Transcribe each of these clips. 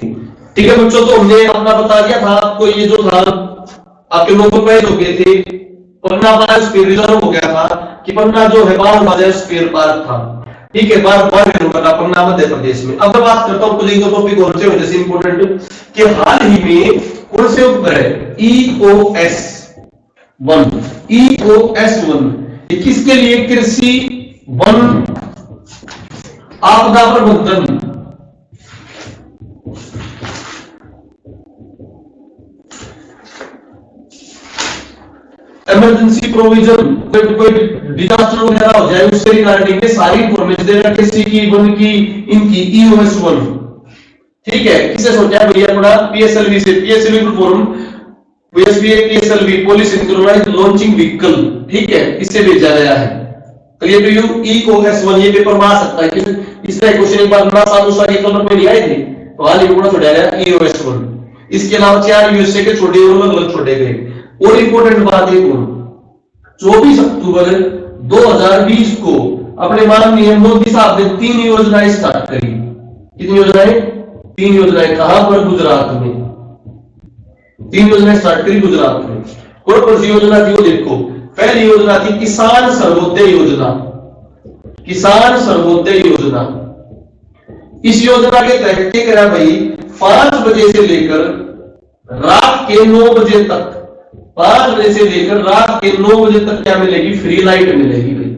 ठीक है बच्चों, तो हमने अपना बता दिया था आपको, ये जो था आपके नोबेल प्राइज हो गए थे, पन्ना बायोस्फीयर रिजर्व हो गया था कि पन्ना जो है बायोस्फीयर पार्क था, ठीक है, पन्ना मध्य प्रदेश में। अब मैं बात करता हूँ कुछ एक दो टॉपिक और से जैसे इंपोर्टेंट कि हाल ही में कौन से उपग्रह EOS-1 किसके लिए कृषि वन आपदा प्रबंधन इमरजेंसी प्रोविजन, कोई डिजास्टर वगैरह हो जाए उससे रिगार्डिंग सारी इंफॉर्मेशन देगा कृषि की वन की इनकी EOS-1, ठीक है। किसे सोचा है भैया थोड़ा PSLV से, PSLV perform PSLV police synchronized launching vehicle, ठीक है, इससे भेजा गया है। Clear to you? EOS-1 ये पेपर में आ सकता है, इसलिए क्वेश्चन एक बार ना साधु सारी कलर में नहीं आए थे तो हाल ही में छोड़ा गया EOS-1। इसके अलावा 4 यूएसए के छोटे और अलग छोड़े गए। और इंपॉर्टेंट बात है 24 अक्टूबर 2020 को अपने माननीय मोदी साहब ने 3 योजनाएं स्टार्ट करी। कितनी योजनाएं? 3 योजनाएं। कहां पर? गुजरात में 3 योजनाएं स्टार्ट करी गुजरात में। कौन सी योजना थी वो देखो। पहली योजना थी किसान सर्वोदय योजना। किसान सर्वोदय योजना, इस योजना के तहत क्या करा भाई, 5 बजे से लेकर रात के 9 बजे तक, 5 बजे से लेकर रात के 9 बजे तक क्या मिलेगी? फ्री लाइट मिलेगी भाई,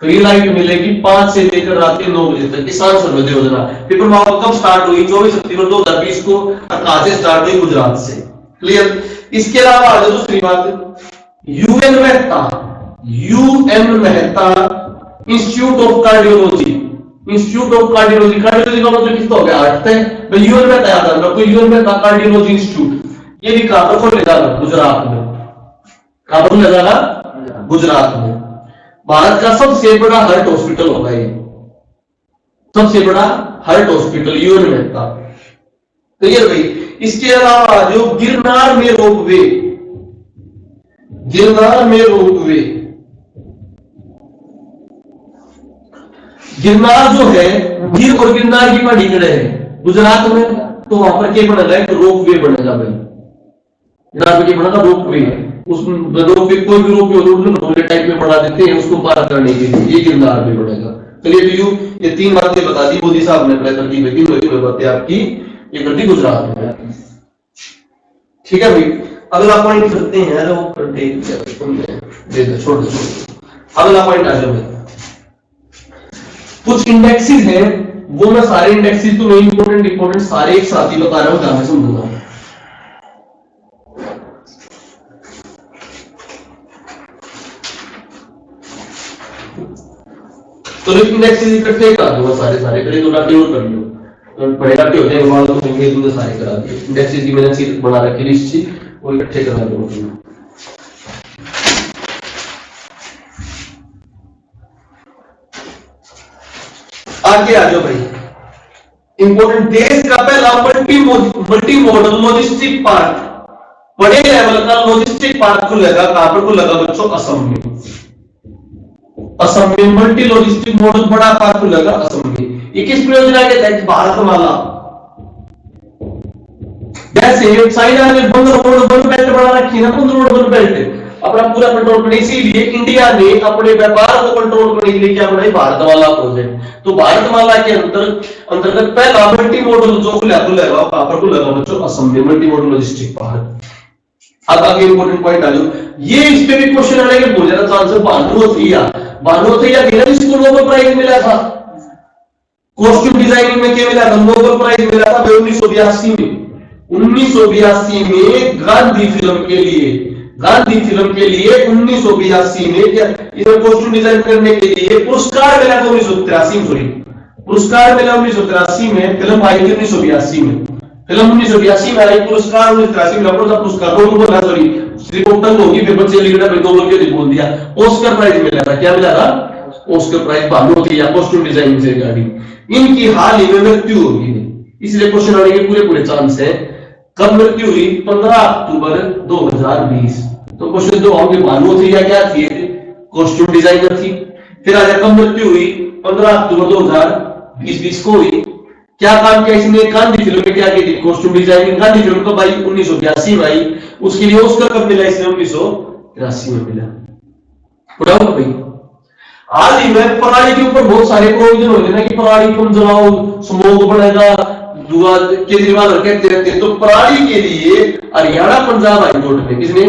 फ्री लाइट मिलेगी 5 से लेकर रात के 9 बजे तक। किसान सर्वोदय योजना पेपर में कब स्टार्ट हुई? 24 अक्टूबर 2020 को। कहां से स्टार्ट हुई? गुजरात से। क्लियर? इसके अलावा आ जाओ दूसरी बात, UN Mehta institute of cardiology. Institute of cardiology, cardiology का मतलब किसका हो गया? हार्ट है भाई। UN मेहता याद रखना, कोई UN मेहता कार्डियोलॉजी इंस्टीट्यूट, ये भी कहां पर खोला जाएगा? गुजरात में। कहां पर खोला जाएगा? गुजरात में। भारत का सबसे बड़ा हार्ट हॉस्पिटल होगा ये, सबसे बड़ा heart hospital UN Mehta. Clear भाई? इसके अलावा जो गिरनार में रोपवे, गिरनार में रोपवे, गिरनार जो है गिर और गिरनार की पहाड़ी खड़े है गुजरात में, तो वहां पर क्या बनेगा? एक रोपवे बनेगा भाई। गिरनार पे क्या बनेगा? रोपवे। उस रोपवे कोई भी रोपवे होते टाइप में बना देते हैं उसको पार करने के लिए, ये गिरनार में बनेगा। चलिए तो ये 3 बातें बता दी मोदी साहब ने अपने तरकीब में, 3 बातें आपकी ये करती गुजरात में। ठीक है भाई, अगला पॉइंट करते हैं। छोड़ दो, अगला पॉइंट आ जाओ। कुछ इंडेक्सेस हैं, वो मैं सारे इंडेक्सेस तो नहीं, इंपोर्टेंट सारे एक साथ ही बता रहा हूं, ध्यान से सुनूंगा। तो इंडेक्सेस इकट्ठे करा दूंगा सारे करें तो डाउनलोड कर लियो, पढ़ेगा भी हो जाएगा तो होंगे तुमने सारे करा दिए। इंडेक्सेस की मैंने सीट बना रखी लिस्ट थी, वो इकट्ठे करा दूंगा। आगे आ जाओ भाई। इंपोर्टेंट, देश का पहला मल्टी मॉडल लॉजिस्टिक पार्क, बड़े लेवल का लॉजिस्टिक पार्क खुलेगा। कहां पर खुलेगा बच्चों? असम में। असम में मल्टी लॉजिस्टिक मॉडल बड़ा पार्क खुलेगा असम में। ये किस योजना के तहत? भारतमाला। जैसे चाइना ने बंद रोड वन बेल्ट बना रखी है ना, बंद रोड वन बेल्ट अपना पूरा कंट्रोल करने, इसीलिए इंडिया ने अपने व्यापार को कंट्रोल करने के लिए क्या बनाई? भारतमाला प्रोजेक्ट। तो भारतमाला के अंतर्गत पहला मल्टी मॉडल जो खुलेगा कहां पर खुलेगा बच्चों? असम में, मल्टी मॉडल लॉजिस्टिक पार्क। अब आगे इंपोर्टेंट पॉइंट आ जाओ, ये इस पे भी क्वेश्चन आने के बहुत ज्यादा चांस है। भानुअथिया जिसको नोबेल प्राइज मिला था कॉस्ट्यूम डिजाइनिंग में, क्या मिला था? नोबेल प्राइज मिला था 1982 में। 1982 में गांधी फिल्म के लिए 1982 में इन्हें कॉस्ट्यूम डिजाइन करने के लिए पुरस्कार मिला था। 1983 में, सॉरी, पुरस्कार मिला 1983 में। फिल्म आई थी 1982 में, फिल्म 1982 में आई, पुरस्कार 1983 में। कौन सा पुरस्कार? बोला सॉरी, श्रीकोटन होगी, फिर बच्चे लिख रहे बोल के बोल दिया। ऑस्कर प्राइज मिला था। क्या मिला था? ऑस्कर प्राइज भानुअथिया कॉस्ट्यूम डिजाइनिंग से रिगार्डिंग। इनकी हाल ही में मृत्यु होगी, इसलिए क्वेश्चन आने के पूरे चांस है। कब मृत्यु हुई? 15 अक्टूबर 2020। तो क्वेश्चन जो होंगे, भानुअथिया क्या थी? कॉस्ट्यूम डिजाइनर थी। फिर आज कब मृत्यु हुई? 15 अक्टूबर 2020 को हुई। क्या काम किया इसने? गांधी फिल्म में क्या की थी? Costume designing. गांधी फिल्म कब आई? 1982 में आई। उसके लिए ऑस्कर कब मिला इसने? 1983 में मिला। पढ़ाओ भाई। हाल ही में पराली के ऊपर बहुत सारे प्रोविजन हो गए ना कि पराली कम जलाओ, स्मोक बढ़ेगा, धुआं, केजरीवाल कहते रहते हैं। तो पराली के लिए हरियाणा पंजाब हाईकोर्ट ने, किसने?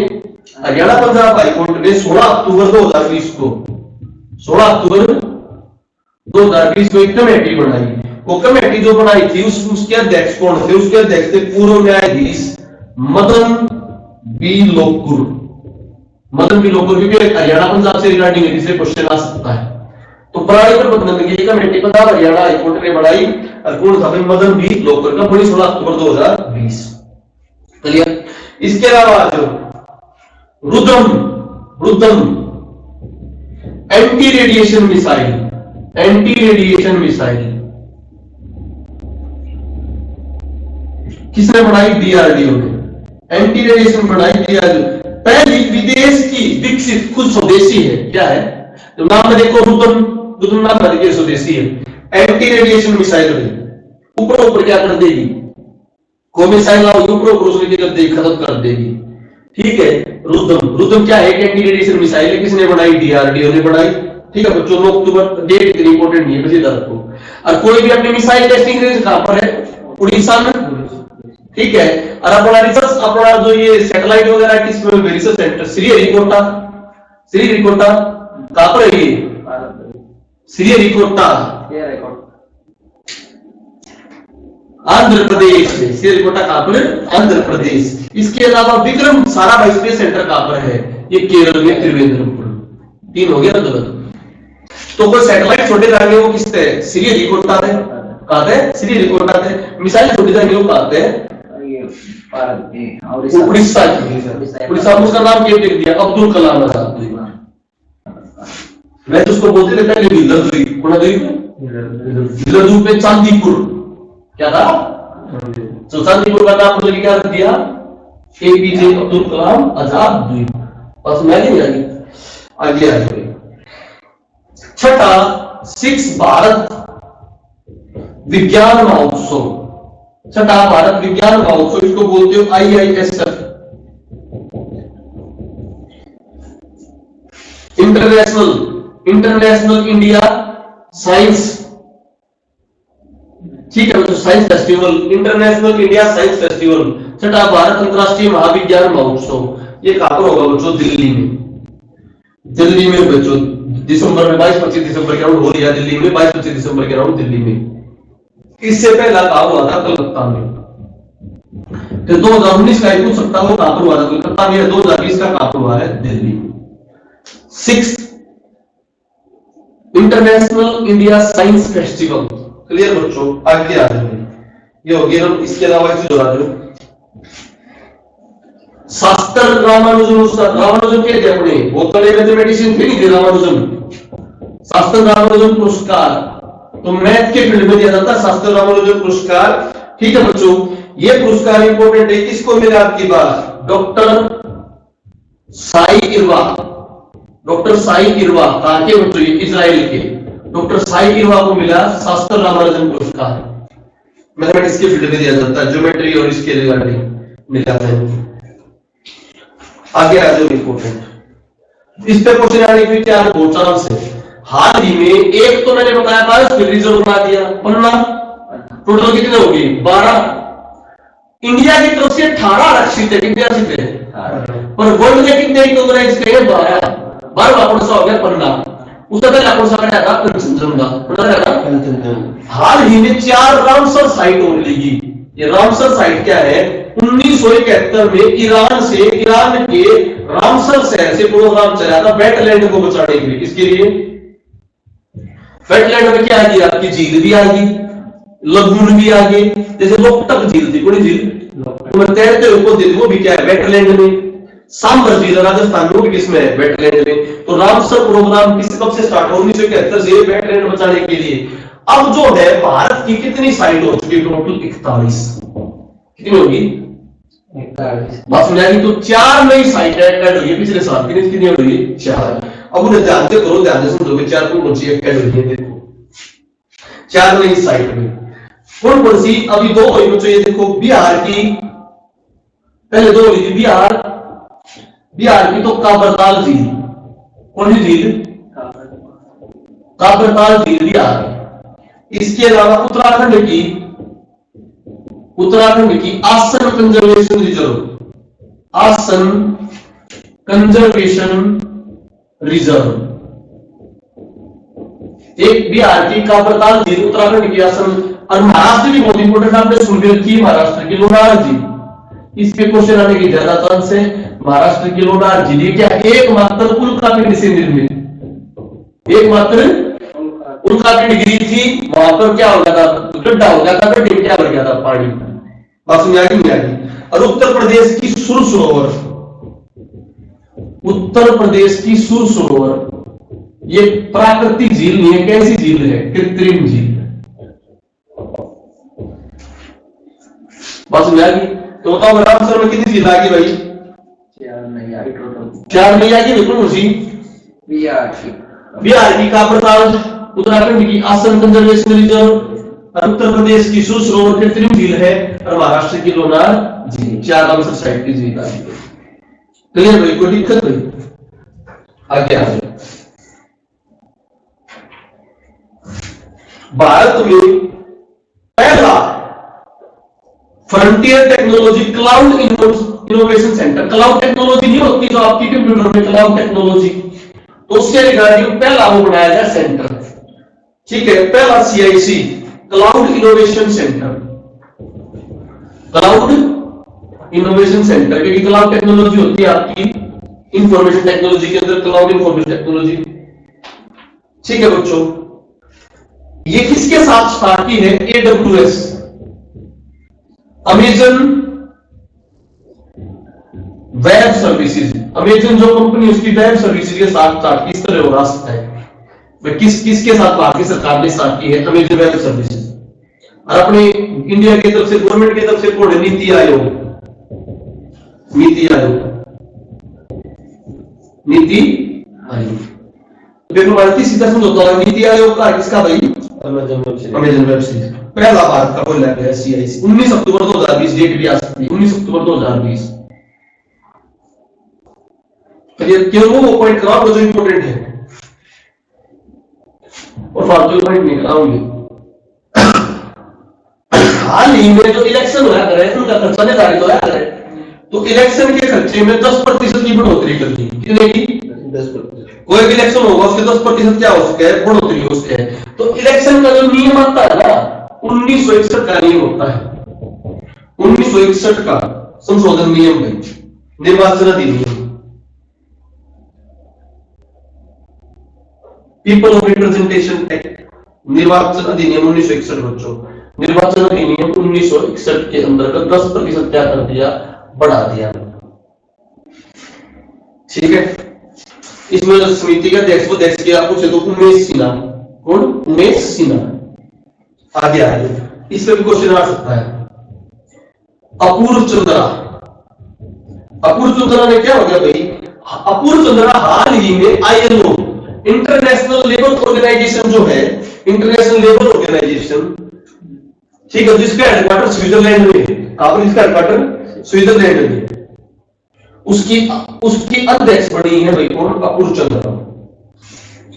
हरियाणा पंजाब हाईकोर्ट ने 16 अक्टूबर 2020 को 16 अक्टूबर 2020 को एक कमेटी बनाई। वो कमेटी जो बनाई थी उसके अध्यक्ष कौन थे? उसके अध्यक्ष थे पूर्व न्यायाधीश मदन बी लोकुर। मदन बी लोकुर क्योंकि हरियाणा पंजाब से रिगार्डिंग इसलिए क्वेश्चन आ सकता है। तो पराली पर प्रतिबंध की कमेटी पंजाब हरियाणा हाईकोर्ट ने बनाई और कौन था? मदन बी लोकुर का, बड़ी 16 अक्टूबर 2020। क्लियर? इसके अलावा जो रुद्रम एंटी रेडिएशन मिसाइल किसने बनाई? डीआरडीओ ने एंटी रेडिएशन बनाई। डीआरडीओ पहली विदेश की विकसित, खुद स्वदेशी है। क्या है? तो नाम में देखो, रुद्रम नाम देखिए, स्वदेशी है। एंटी रेडिएशन मिसाइल ऊपर क्या कर देगी? कोई मिसाइल आओ ऊपर उसने कर देगी, खत्म कर देगी। ठीक है। रुद्रम क्या है? एंटी रेडिएशन मिसाइल है। किसने बनाई? डीआरडीओ ने बनाई। ठीक है बच्चों, 9 अक्टूबर डेट इंपॉर्टेंट नहीं है, बस इधर रखो। और कोई भी अपनी मिसाइल टेस्टिंग रेंज कहां पर है? उड़ीसा में। ठीक है। और अपना रिसर्च, अपना जो ये सैटेलाइट वगैरह किस में? रिसर्च सेंटर श्रीहरिकोटा कहां पर है? ये श्रीहरिकोटा आंध्र प्रदेश में। श्रीहरिकोटा कहां पर? आंध्र प्रदेश। इसके अलावा विक्रम साराभाई स्पेस सेंटर कहां पर है? ये केरल में, त्रिवेंद्रम। 3 हो गया ना गलत। तो कोई सैटेलाइट छोटे जाएंगे वो किसते है? श्रीहरिकोटा है। कहां है? श्रीहरिकोटा है। मिसाइल छोटे जाएंगे वो कहां है? उड़ीसा। उड़ीसा में उसका नाम क्या लिख दिया? अब्दुल कलाम आजाद। मैं तो उसको बोलते थे पहले दिल्ली पे चांदीपुर। क्या था? तो चांदीपुर का नाम मतलब क्या रख दिया? एपीजे अब्दुल कलाम आजाद द्वीप। बस मैं नहीं जानी आगे आ गए। छठा 6 भारत विज्ञान महोत्सव। छठा भारत विज्ञान महोत्सव, इसको बोलते हो IISF, इंटरनेशनल इंडिया साइंस। ठीक है, तो science festival, international India science festival. छठा भारत अंतरराष्ट्रीय महाविज्ञान महोत्सव। ये कहां पर होगा बच्चों? दिल्ली में बच्चों, दिसंबर में 22-25 दिसंबर के अराउंड हो रहा है दिल्ली में। 22-25 दिसंबर के अराउंड दिल्ली में। इससे पहला कहा हुआ था? कलकत्ता में। तो 2019 का पूछ सकता हो कहां पर हुआ था? कलकत्ता में। 2020 का कहां पर हुआ है? दिल्ली में। 6 international India science festival. Clear बच्चों? आगे आ जाओ। ये हो गया। इसके अलावा एक चीज और आ जाओ, शास्त्र रामानुजन के थे अपने, वो कले मैथमेटिशियन थे नहीं थे रामानुजन। शास्त्र रामानुजन पुरस्कार तो मैथ के फील्ड में दिया जाता है, शास्त्र रामानुजन पुरस्कार। ठीक है बच्चों, ये पुरस्कार इंपॉर्टेंट है। किसको मिला आपकी बात? डॉक्टर साई इरवा। डॉक्टर साई इरवा कहां के बच्चों? इजराइल के। डॉक्टर साई इरवा को मिला शास्त्र रामानुजन पुरस्कार। मैथमेटिक्स के फील्ड में दिया जाता है, ज्योमेट्री और इसके रिगार्डिंग मिला है। आगे आ जाओ। इंपॉर्टेंट इस पे क्वेश्चन आने की क्या दो चांस है। हाल ही में एक तो मैंने बताया था रिजर्व बना दिया पन्ना। टोटल कितने हो गए? 12। इंडिया की तरफ से 18 आरक्षित है। कितने आरक्षित है? पर वर्ल्ड में कितने रिकॉग्नाइज किए? 12 कौन सा हो गया? पन्ना। उसका पहला कौन सा बनाया था? कंचनजंगा। हाल ही में 4 रामसर साइट और लगी। ये रामसर साइट क्या है? 1971 में ईरान के रामसर शहर से प्रोग्राम चला था वेटलैंड को बचाने के लिए। किसके लिए? वेटलैंड में क्या आएगी? आपकी झील भी आएगी, लगून भी आगे। जैसे लोकटक झील थी, कौन झील? तो तैरते हुए वो भी क्या है? वेटलैंड में। सांबर झील राजस्थान में, किसमें है? वेटलैंड में। तो रामसर प्रोग्राम कब से स्टार्ट हुआ? 1971 से वेटलैंड बचाने के लिए। अब जो है भारत की कितनी साइट हो चुकी? टोटल 41। कितनी होगी? 41। बस यानी तो 4 नई साइट ऐड हुई है पिछले साल। कितनी हुई? 4। अब उन्हें ध्यान से करो, ध्यान से समझोगे। 4 को बची ऐड हुई है। देखो 4 नई साइट में कौन कौन सी? अभी दो हुई बच्चों, ये देखो बिहार की, पहले दो हुई थी बिहार, बिहार की तो काबरताल झील, कौन सी झील? काबरताल झील बिहार। इसके अलावा उत्तराखंड की आसन कंजर्वेशन रिजर्व, आसन कंजर्वेशन रिजर्व, एक बिहार की काबरताल झील, उत्तराखंड की आसन, और महाराष्ट्र की बहुत इंपोर्टेंट आपने सुन के रखी, महाराष्ट्र की लोनार झील। इस पे क्वेश्चन आने की ज्यादा चांस है। महाराष्ट्र की लोनार झील क्या एकमात्र उल्कापिंड से निर्मित, एकमात्र उल्कापिंड गिरी थी, वहां पर क्या हो गया था? गड्ढा हो गया था, गड्ढे में क्या भर गया था? पानी। बात समझ आ गई? और उत्तर प्रदेश की सुर सरोवर, उत्तर प्रदेश की सुर सरोवर, ये प्राकृतिक झील नहीं है, कैसी झील है? कृत्रिम झील। बात समझ आ गई? तो बताओ महाराष्ट्र में कितनी झील आ गई भाई? 4 नहीं आ गई टोटल, 4 नहीं आ गई बिल्कुल उसी। बिहार की काबरताल, उत्तराखंड की आसन कंजर्वेशन रिजर्व, उत्तर प्रदेश की सुर सरोवर कृत्रिम झील है, और महाराष्ट्र की लोनार झील। 4 आंसर साइड की झील आ गई। क्लियर भाई? कोई दिक्कत भाई? आगे आ जाओ। भारत में पहला frontier technology cloud innovation centre, cloud technology नहीं होती जो आपकी कंप्यूटर में क्लाउड टेक्नोलॉजी, तो उसके रिगार्डिंग पहला वो बनाया गया सेंटर। ठीक है, पहला CIC cloud innovation centre, cloud innovation centre, क्योंकि क्लाउड टेक्नोलॉजी होती है आपकी इंफॉर्मेशन टेक्नोलॉजी के अंदर, क्लाउड इंफॉर्मेशन टेक्नोलॉजी। ठीक है बच्चों, ये किसके साथ स्टार्ट की है? AWS, Amazon web services, Amazon जो कंपनी उसकी वेब सर्विसेज के साथ स्टार्ट की। इस तरह हो रहा है किसके साथ? भारतीय सरकार ने स्टार्ट की है अमेजन वेब सर्विसेज। और अपने इंडिया की तरफ से, गवर्नमेंट की तरफ से कौन है? नीति आयोग, नीति आयोग, नीति आयोग। देखो भारतीय सीधा समझौता है नीति आयोग का किसका भाई? Amazon web series. पहला भारत का कोई लैब है CIC, 19 अक्टूबर 2020, डेट भी आ सकती है 19 अक्टूबर 2020। क्यों वो पॉइंट कराओ जो इंपोर्टेंट है, और फालतू पॉइंट नहीं कराओगे। हाल ही में जो इलेक्शन हुआ करे उनका खर्चा निर्धारित होया करे, तो इलेक्शन के खर्चे में 10% की बढ़ोतरी कर दी। कितने की? 10%। कोई भी इलेक्शन होगा उसके 10% क्या हो सकता है? बढ़ोतरी हो सकती है। तो इलेक्शन का जो नियम आता है ना, 1961 का नियम होता है, 1961 का संशोधन नियम है, निर्वाचन अधिनियम, पीपल ऑफ रिप्रेजेंटेशन एक्ट, निर्वाचन अधिनियम 1961 बच्चों, निर्वाचन अधिनियम 1961 के अंतर्गत 10% क्या कर दिया? बढ़ा दिया। ठीक है, इसमें जो समिति का अध्यक्ष वो अध्यक्ष किया पूछे तो उमेश सिन्हा, कौन? उमेश सिन्हा। आगे आगे इस पे भी क्वेश्चन आ सकता है। अपूर्व चंद्रा, अपूर्व चंद्रा ने क्या हो गया भाई? अपूर्व चंद्रा हाल ही में ILO, इंटरनेशनल लेबर ऑर्गेनाइजेशन जो है, इंटरनेशनल लेबर ऑर्गेनाइजेशन, ठीक है, जिसका हेडक्वार्टर स्विट्जरलैंड में है। आप इसका हेडक्वार्टर स्विट्जरलैंड में, उसकी अध्यक्ष बनी है भाई कौन? अपूर्व चंद्रा,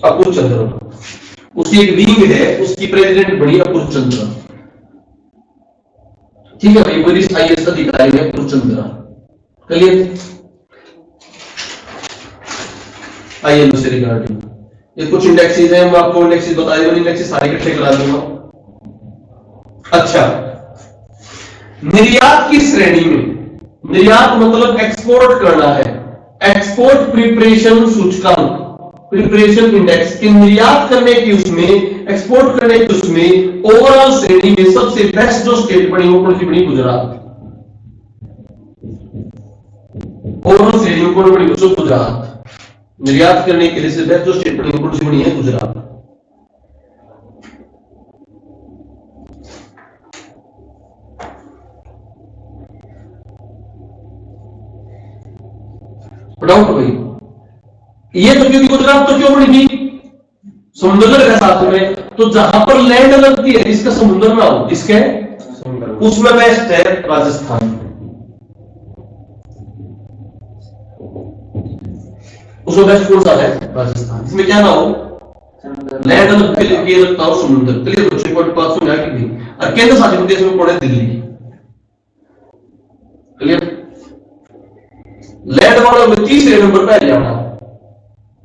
अपूर्व चंद्रा। उसकी एक विंग है, उसकी प्रेसिडेंट बनी अपूर्व चंद्रा। ठीक है भाई, वरिष्ठ IAS अधिकारी है अपूर्व चंद्रा। क्लियर? ILO से रिगार्डिंग ये कुछ इंडेक्सेस हैं, मैं आपको इंडेक्सेस बताए, इंडेक्सेस सारे इकट्ठे करा दूंगा। अच्छा, निर्यात की श्रेणी में, निर्यात मतलब एक्सपोर्ट करना है, एक्सपोर्ट प्रिपरेशन सूचकांक, प्रिपरेशन इंडेक्स के निर्यात करने की, उसमें एक्सपोर्ट करने की, उसमें ओवरऑल श्रेणी में सबसे बेस्ट जो स्टेट बनी वो कौन सी बनी? गुजरात। ओवरऑल श्रेणी में कौन बनी बच्चों? गुजरात। निर्यात करने के लिए से बेस्ट जो स्टेट बनी वो कौन सी बनी है? गुजरात। डाउट भाई, ये तो क्योंकि गुजरात तो क्यों बनी थी? समुद्र के साथ में, तो जहां पर लैंड लगती है जिसका समुद्र ना हो, जिसके उसमें बेस्ट है राजस्थान। उसमें बेस्ट कौन सा है? राजस्थान। इसमें क्या ना हो, लैंड अलग के लगता हो समुद्र। क्लियर बच्चों को बात समझा कि नहीं? और केंद्र शासित प्रदेश में पड़े दिल्ली। क्लियर? लैंड वालों में तीसरे नंबर पे हरियाणा,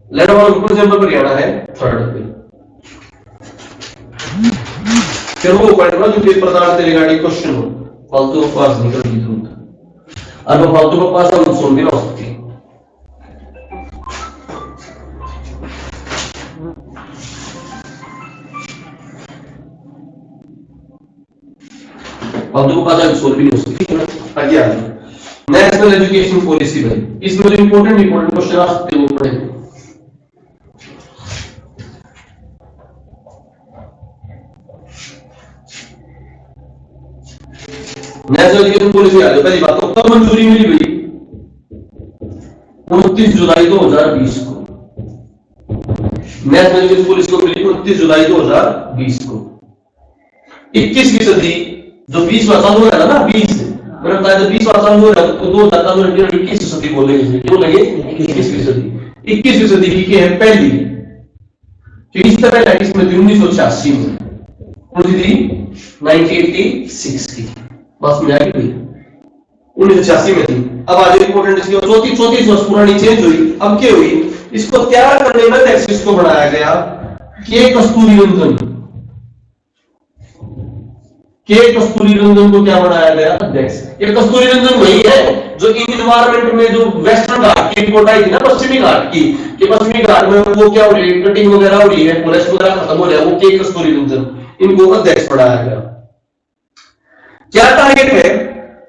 लैंड वालों में नंबर पर हरियाणा है थर्ड पे। फिर वो पॉइंट ना जो पेपर दार रिगार्डिंग क्वेश्चन हो, फालतू को पास नहीं करनी जरूरत। और वो फालतू को पास हम सुन भी ना सकते। फालतू को पास हम सोल्व भी नहीं हो सकती। आगे आ जाओ। नेशनल एजुकेशन पॉलिसी भाई, इसमें जो इंपॉर्टेंट क्वेश्चन आ सकते हैं वो पढ़ेंगे। नेशनल एजुकेशन पॉलिसी आ जाओ। पहली बात तो कब मंजूरी मिली भाई? 29 जुलाई 2020 को नेशनल एजुकेशन पॉलिसी को मिली 29 जुलाई 2020 को। 21वीं सदी जो 20वां साल हो रहा है ना, 20 मैंने बताया था 20वां साल हो रहा है तो 21वीं सदी बोलेंगे। क्यों लगे 21वीं सदी? 21वीं सदी की है पहली, जो इस तरह है इसमें 1986 में, कौन सी थी? 1986 की। बस में आएगी भाई 1986 में थी। अब आज इंपॉर्टेंट इसकी 34 वर्ष पुरानी चेंज हुई। अब क्या हुई? इसको तैयार करने में टैक्सेस को बढ़ाया गया। के कस्तूरी रंजन को क्या बनाया गया? अध्यक्ष। ये कस्तूरी रंजन वही है जो इन्वायरमेंट में जो वेस्टर्न घाट की रिपोर्ट आई थी ना, पश्चिमी घाट की, कि पश्चिमी घाट में वो क्या हो रही है, कटिंग वगैरह हो रही है, फॉरेस्ट वगैरह खत्म हो रहा है, वो के कस्तूरी रंजन, इनको अध्यक्ष बनाया गया। क्या टारगेट है?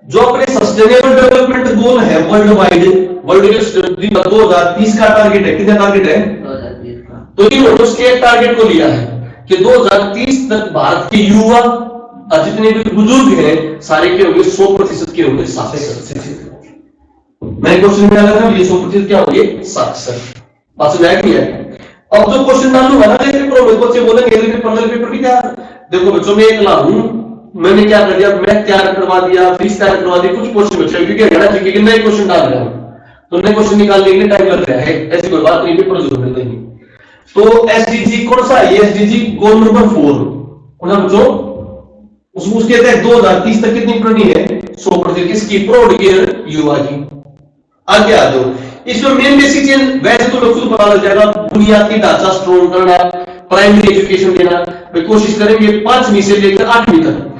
जो अपने सस्टेनेबल डेवलपमेंट गोल है वर्ल्ड वाइड, वर्ल्ड के 2030 का टारगेट है। कितना टारगेट है? 2030 का। तो इन्होंने उसके टारगेट को लिया है कि 2030 तक भारत के युवा और जितने भी बुजुर्ग हैं सारे के होंगे 100% के होंगे साक्षर। मैंने क्वेश्चन में आया था ये 100% क्या होंगे? साक्षर। बात समझ आई है? अब जो क्वेश्चन डालूंगा ना जैसे बच्चे बोलेंगे पेपर की क्या, देखो बच्चों में एक लागू मैंने क्या कर दिया, मैथ तैयार करवा दिया, फिजिक्स तैयार करवा दी, कुछ क्वेश्चन बचे क्योंकि हरियाणा जीके के नए क्वेश्चन डाल रहा हूं, तो नए क्वेश्चन निकालने के लिए टाइम लग रहा है। ऐसी कोई बात नहीं, पेपर जरूर मिल जाएगी। तो एसडीजी कौन सा है? एसडीजी गोल नंबर 4 कौन बच्चों? उसके तहत 2030 तक कितनी पुरानी है? 100%। किसकी? प्रौढ़ केयर युवा की। आगे आ जाओ। इसमें मेन बेसिक चेंज वैसे तो खुद पता लग जाएगा, बुनियादी ढांचा स्ट्रॉन्ग करना, प्राइमरी एजुकेशन देना। कोशिश करेंगे 5वीं से लेकर 8वीं तक,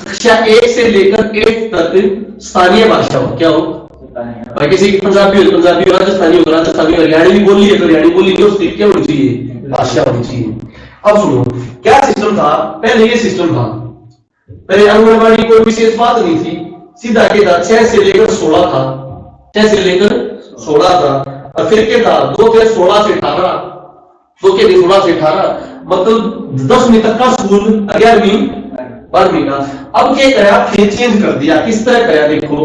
कक्षा 1 से लेकर 8 तक स्थानीय भाषा हो। क्या हो? किसी की पंजाबी हो पंजाबी, राजस्थानी हो राजस्थानी, हरियाणवी बोली है तो हरियाणवी बोली की उसकी क्या होनी चाहिए? भाषा होनी चाहिए। अब सुनो क्या सिस्टम था पहले। ये सिस्टम था पहले आंगनबाड़ी कोई विशेष बात नहीं थी, सीधा के था 6 से लेकर 16 था, 6 से लेकर 16 था। और फिर क्या था? 2 के 16 से 18, 2 के 16 से 18, मतलब 10वीं तक का स्कूल, 11वीं 12वीं का। अब क्या कराया? फिर चेंज कर दिया। किस तरह कराया? देखो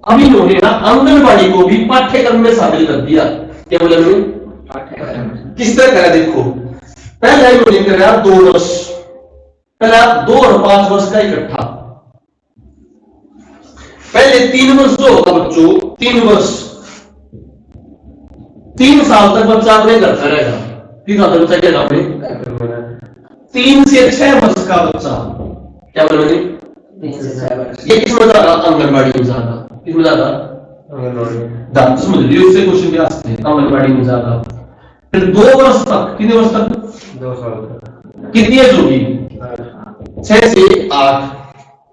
अब इन्होंने ना आंगनबाड़ी को भी पाठ्यक्रम में शामिल कर दिया। क्या बोले? किस तरह कराया? देखो पहले इन्होंने कराया 2 वर्ष, पहला 2 और 5 वर्ष का इकट्ठा। पहले 3 वर्ष जो होगा बच्चों, 3 वर्ष, 3 साल तक बच्चा अपने घर का रहेगा। 3 साल तक बच्चा क्या अपने 3 से 6 वर्ष का बच्चा क्या बोलोगे? 3 से 6 वर्ष। ये किसमें जाएगा? आंगनबाड़ी में जाएगा। किसमें जाएगा? आंगनबाड़ी। समझ लियो, उससे क्वेश्चन भी आ सकते हैं। आंगनबाड़ी में जाएगा। फिर 2 वर्ष तक, कितने वर्ष तक? 2 साल तक। कितनी एज होगी? 6 से 8।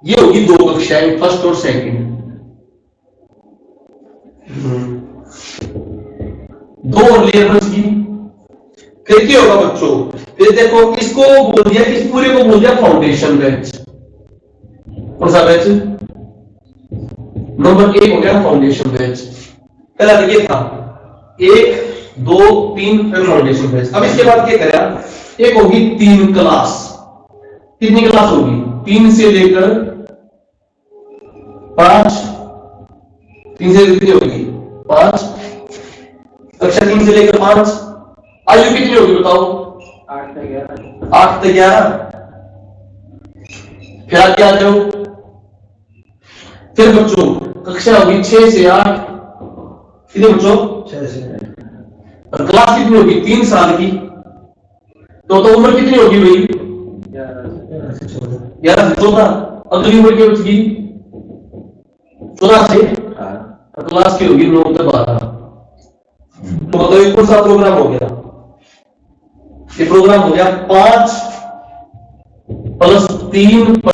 ये होगी 2 कक्षाएं, फर्स्ट और सेकंड। 2 और लेयर बच गई। फिर क्या होगा बच्चों? फिर देखो इसको बोल दिया, इस पूरे को बोल दिया फाउंडेशन बैच। कौन सा बैच? नंबर 1 हो गया फाउंडेशन बैच। पहला तो ये था 1 2 3 फिर फाउंडेशन बैच। अब इसके बाद क्या करेगा? एक होगी 3 क्लास। कितनी क्लास होगी? 3 से लेकर 5। 3 से कितनी होगी? 5। कक्षा 3 से लेकर 5। आयु कितनी होगी बताओ? 8 से 11। 8 से 11, फिर आगे आ जाओ। फिर बच्चों कक्षा होगी 6 से 8, कितने बच्चों? 6 से 8। और क्लास कितनी होगी? 3 साल की। तो उम्र कितनी होगी भाई? 11 से 14। 11 से 14। अगली उम्र क्या बचगी? 14 से क्लास की होगी 9 से 12। तो मतलब एक कौन सा प्रोग्राम हो गया? ये प्रोग्राम हो गया 5 + 3 +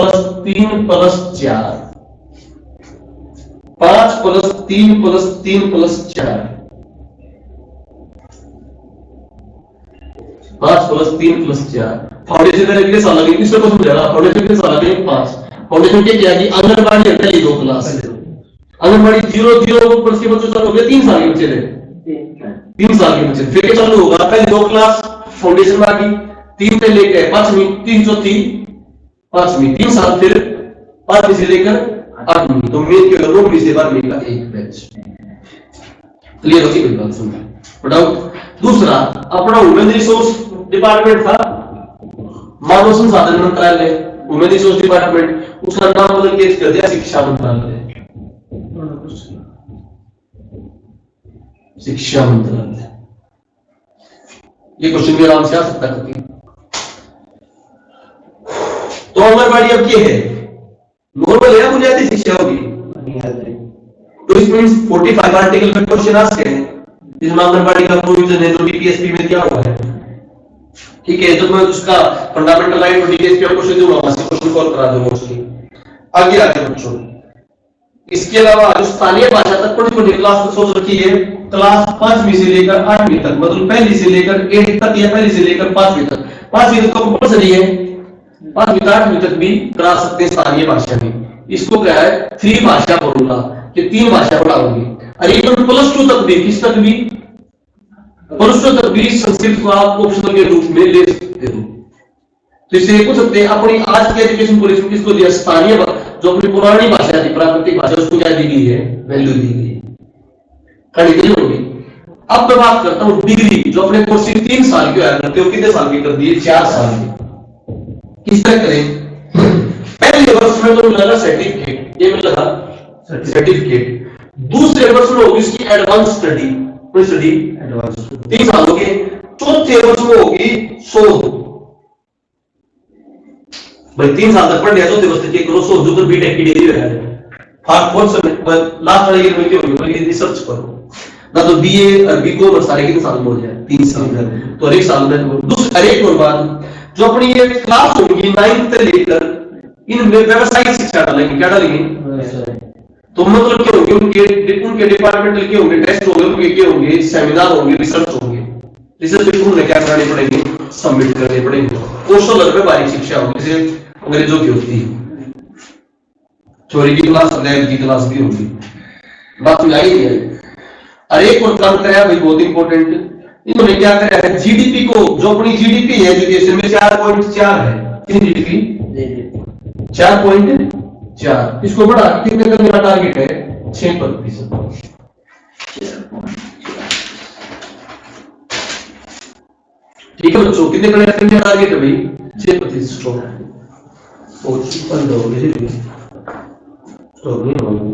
3 + 4। 5 + 3 + 3 + 4। 5 + 3 + 4। फाउंडेशन का कितने साल लगेंगे? इसको समझाना। फाउंडेशन कितने साल लगेंगे? 5। फाउंडेशन के क्या की आंगनबाड़ी है पहली 2 क्लास। आंगनबाड़ी 0 वर्ष के बच्चों चालू हो गया, 3 साल के बच्चे थे, 3 साल के बच्चे। फिर क्या चालू होगा? पहली 2 क्लास फाउंडेशन में आ गई, 3 से लेकर 5वीं, 3 चौथी 5वीं, 3 साल। फिर 5वीं से लेकर 8वीं। तो मेन के 9वीं से 12वीं का एक बैच। क्लियर होगी मेरी बात? सुन डाउट। दूसरा अपना ह्यूमन रिसोर्स डिपार्टमेंट था, मानव संसाधन मंत्रालय, ह्यूमन रिसोर्स डिपार्टमेंट, उसका नाम बदल के कर दिया शिक्षा मंत्रालय। शिक्षा मंत्रालय। ये क्वेश्चन भी आराम से आ सकता है। तो आंगनबाड़ी अब ये है, नॉर्मल है, बुनियादी शिक्षा होगी। तो इसमें 45 आर्टिकल में क्वेश्चन आ सकते हैं, जिसमें आंगनबाड़ी का प्रोविजन है जो डीपीएसपी में दिया हुआ है। ठीक है, जब मैं उसका फंडामेंटल लाइन और डीपीएसपी का क्वेश्चन दूंगा, वहां से क्वेश्चन सॉल्व करा दूंगा उसकी। आगे आगे बच्चों, इसके अलावा जो स्थानीय भाषा तक छोटी क्लास तक सोच रखी है, क्लास 5वीं से लेकर 8वीं तक, मतलब पहली से लेकर 8 तक या पहली से लेकर 5वीं तक। 5वीं तक कंपल्सरी है, 5वीं से 8वीं तक भी करा सकते हैं स्थानीय भाषा में। इसको क्या है? 3 भाषा बोलूंगा कि 3 भाषा पढ़ाओगे। और इवन +2 तक भी, किस तक भी? +2 तक भी संस्कृत को आप ऑप्शनल के रूप में ले सकते हो। तो इसे पूछ सकते हैं अपनी आज के एजुकेशन पॉलिसी में किसको दिया? स्थानीय, जो अपनी पुरानी भाषा थी, प्राकृतिक भाषा, उसको क्या दी गई है? वैल्यू दी गई है। होगी। अब मैं बात करता हूं डिग्री, जो अपने कोर्स 3 साल की करते हो, कितने साल की कर दिए? 4 साल की। किस तरह करें? पहले वर्ष में तो मिलेगा सर्टिफिकेट, ये मिलेगा सर्टिफिकेट। दूसरे वर्ष में होगी इसकी एडवांस स्टडी, कोई स्टडी एडवांस 3 साल हो गए। चौथे वर्ष में होगी शोध। भाई 3 साल तक पढ़ लिया, चौथे वर्ष तक करो शोध, जो तो बीटेक की डिग्री है। लास्ट वाले ईयर में क्या होगी? रिसर्च करो ना, तो बीए और बीकॉम और सारे कितने साल में हो जाए? 3 साल में। तो एक साल में दूसरा एक और बात, जो अपनी ये क्लास होगी 9th से लेकर, इनमें व्यवसायिक शिक्षा डालेंगे। क्या डालेंगे? तो मतलब क्या होंगे? उनके डिपार्टमेंटल के होंगे, टेस्ट होंगे, उनके क्या होंगे? सेमिनार होंगे, रिसर्च होंगे। रिसर्च पेपर उन्हें क्या कराने पड़ेंगे? सबमिट करने पड़ेंगे। कौशल व्यावहारिक शिक्षा होगी, जैसे अंग्रेजों की होती है, थ्योरी की क्लास, लैब की क्लास भी होगी। बात में आई है। और एक और काम कराया भाई, बहुत इंपॉर्टेंट, इन्होंने क्या कराया है? जीडीपी को, जो अपनी जीडीपी है एजुकेशन में 4.4 है। कितनी जीडीपी? 4.4। इसको बढ़ा कितने करने का टारगेट है? 6%। ठीक है बच्चों, कितने करने का टारगेट है भाई? 6%। और बंद हो गए तो नहीं होगा।